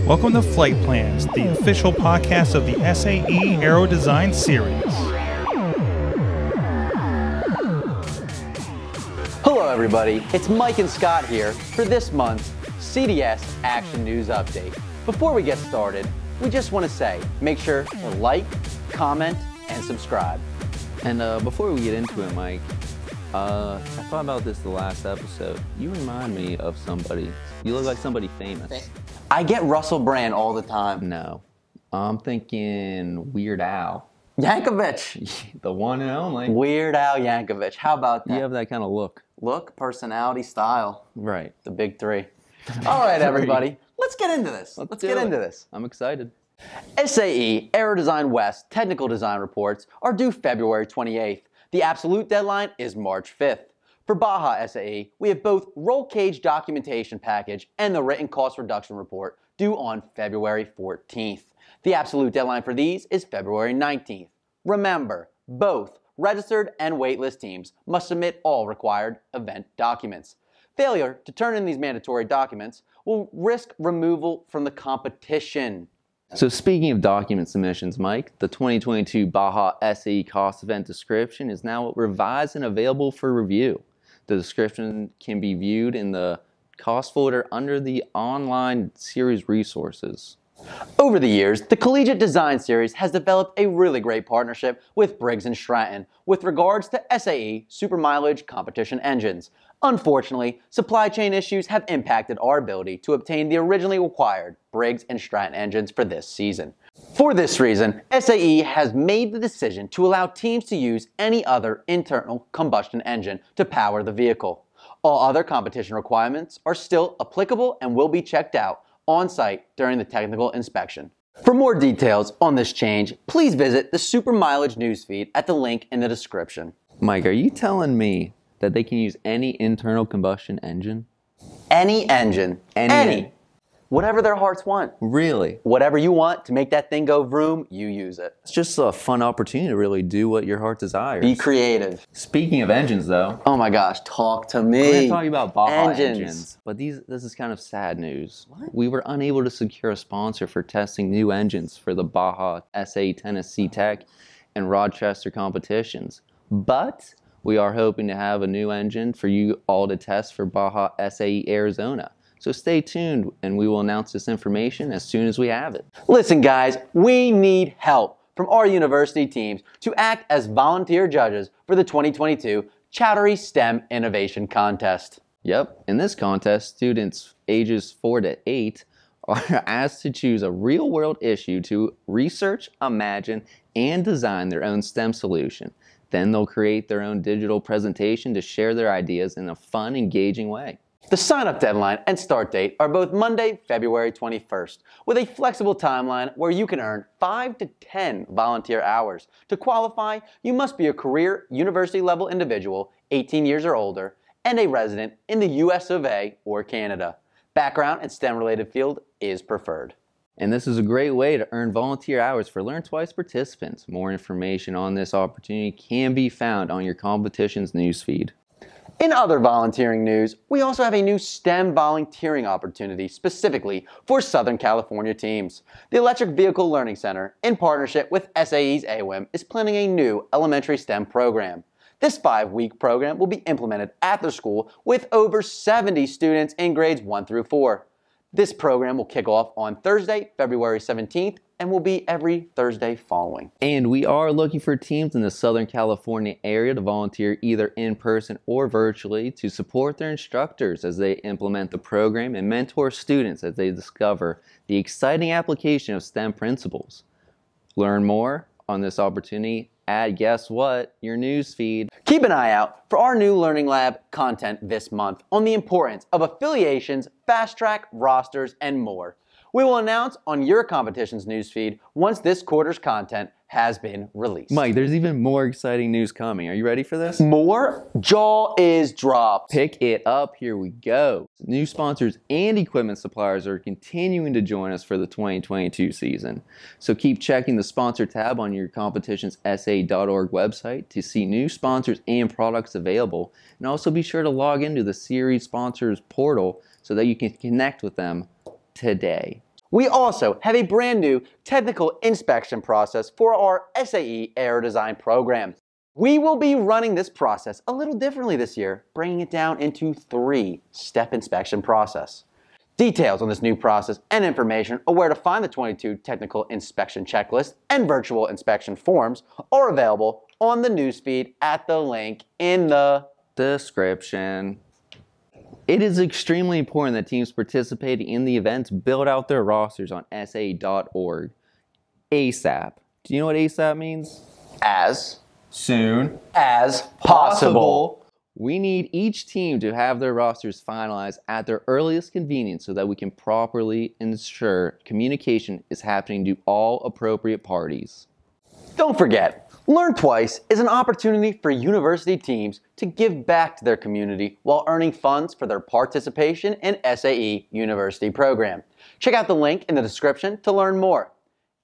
Welcome to Flight Plans, the official podcast of the SAE Aero Design Series. Hello everybody, it's Mike and Scott here for this month's CDS Action News Update. Before we get started, we just want to say, make sure to like, comment, and subscribe. And before we get into it, Mike, I thought about this the last episode. You remind me of somebody. You look like somebody famous. I get Russell Brand all the time. No. I'm thinking Weird Al. Yankovic. The one and only. Weird Al Yankovic. How about that? You have that kind of look. Look, personality, style. Right. The big three. All right, everybody. Let's get into this. Let's get into this. I'm excited. SAE Aero Design West technical design reports are due February 28th. The absolute deadline is March 5th. For Baja SAE, we have both roll cage documentation package and the written cost reduction report due on February 14th. The absolute deadline for these is February 19th. Remember, both registered and waitlist teams must submit all required event documents. Failure to turn in these mandatory documents will risk removal from the competition. So speaking of document submissions, Mike, the 2022 Baja SAE cost event description is now revised and available for review. The description can be viewed in the cost folder under the online series resources. Over the years, the Collegiate Design Series has developed a really great partnership with Briggs & Stratton with regards to SAE Supermileage Competition Engines. Unfortunately, supply chain issues have impacted our ability to obtain the originally required Briggs & Stratton engines for this season. For this reason, SAE has made the decision to allow teams to use any other internal combustion engine to power the vehicle. All other competition requirements are still applicable and will be checked out on-site during the technical inspection. For more details on this change, please visit the Supermileage newsfeed at the link in the description. Mike, are you telling me that they can use any internal combustion engine? Any engine. Any. Whatever their hearts want. Really? Whatever you want to make that thing go vroom, you use it. It's just a fun opportunity to really do what your heart desires. Be creative. Speaking of engines, though. Oh my gosh, talk to me. We're going to talk about Baja engines. But this is kind of sad news. What? We were unable to secure a sponsor for testing new engines for the Baja SAE Tennessee Tech and Rochester competitions. But we are hoping to have a new engine for you all to test for Baja SAE Arizona. So stay tuned and we will announce this information as soon as we have it. Listen guys, we need help from our university teams to act as volunteer judges for the 2022 Chowdhury STEM Innovation Contest. Yep, in this contest, students ages 4 to 8 are asked to choose a real-world issue to research, imagine, and design their own STEM solution. Then they'll create their own digital presentation to share their ideas in a fun, engaging way. The sign-up deadline and start date are both Monday, February 21st, with a flexible timeline where you can earn 5 to 10 volunteer hours. To qualify, you must be a career university-level individual, 18 years or older, and a resident in the US of A or Canada. Background in STEM-related field is preferred. And this is a great way to earn volunteer hours for LearnTwice participants. More information on this opportunity can be found on your competition's newsfeed. In other volunteering news, we also have a new STEM volunteering opportunity specifically for Southern California teams. The Electric Vehicle Learning Center, in partnership with SAE's AWIM, is planning a new elementary STEM program. This 5-week program will be implemented at the school with over 70 students in grades 1 through 4. This program will kick off on Thursday, February 17th, and will be every Thursday following. And we are looking for teams in the Southern California area to volunteer either in person or virtually to support their instructors as they implement the program and mentor students as they discover the exciting application of STEM principles. Learn more on this opportunity at, guess what, your newsfeed. Keep an eye out for our new Learning Lab content this month on the importance of affiliations, fast track, rosters, and more. We will announce on your competition's newsfeed once this quarter's content has been released. Mike, there's even more exciting news coming. Are you ready for this? More? Jaw is dropped. Pick it up. Here we go. New sponsors and equipment suppliers are continuing to join us for the 2022 season. So keep checking the sponsor tab on your competition's SA.org website to see new sponsors and products available. And also be sure to log into the series sponsors portal so that you can connect with them today. We also have a brand new technical inspection process for our SAE Aero Design program. We will be running this process a little differently this year, bringing it down into 3-step inspection process. Details on this new process and information on where to find the 22 technical inspection checklist and virtual inspection forms are available on the newsfeed at the link in the description. It is extremely important that teams participating in the events build out their rosters on SAE.org. ASAP. Do you know what ASAP means? as Soon as possible. We need each team to have their rosters finalized at their earliest convenience so that we can properly ensure communication is happening to all appropriate parties. Don't forget, LearnTwice is an opportunity for university teams to give back to their community while earning funds for their participation in SAE University program. Check out the link in the description to learn more.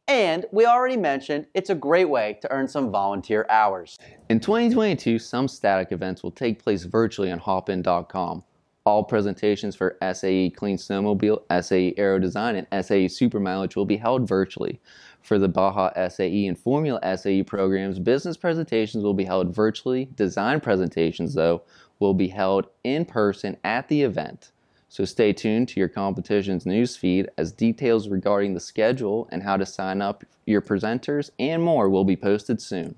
And we already mentioned it's a great way to earn some volunteer hours. In 2022, some static events will take place virtually on hopin.com. All presentations for SAE Clean Snowmobile, SAE Aero Design, and SAE Supermileage will be held virtually. For the Baja SAE and Formula SAE programs, business presentations will be held virtually. Design presentations, though, will be held in person at the event. So stay tuned to your competition's newsfeed as details regarding the schedule and how to sign up your presenters and more will be posted soon.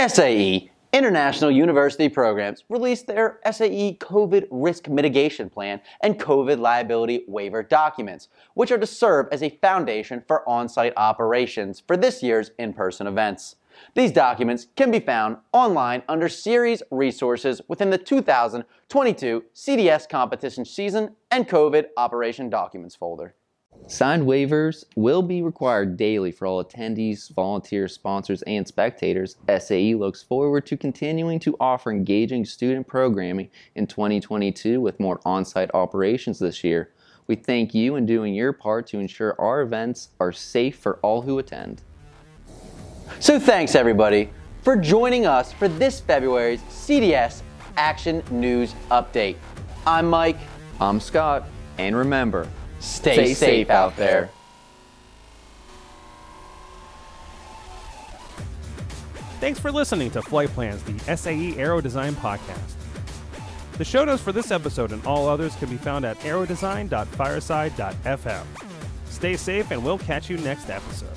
SAE International University Programs released their SAE COVID Risk Mitigation Plan and COVID Liability Waiver documents, which are to serve as a foundation for on-site operations for this year's in-person events. These documents can be found online under Series Resources within the 2022 CDS Competition Season and COVID Operation Documents folder. Signed waivers will be required daily for all attendees, volunteers, sponsors, and spectators. SAE looks forward to continuing to offer engaging student programming in 2022 with more on-site operations this year. We thank you in doing your part to ensure our events are safe for all who attend. So thanks everybody for joining us for this February's CDS Action News Update. I'm Mike. I'm Scott. And remember, Stay safe out there. Thanks for listening to Flight Plans, the SAE Aero Design podcast. The show notes for this episode and all others can be found at aerodesign.fireside.fm. Stay safe and we'll catch you next episode.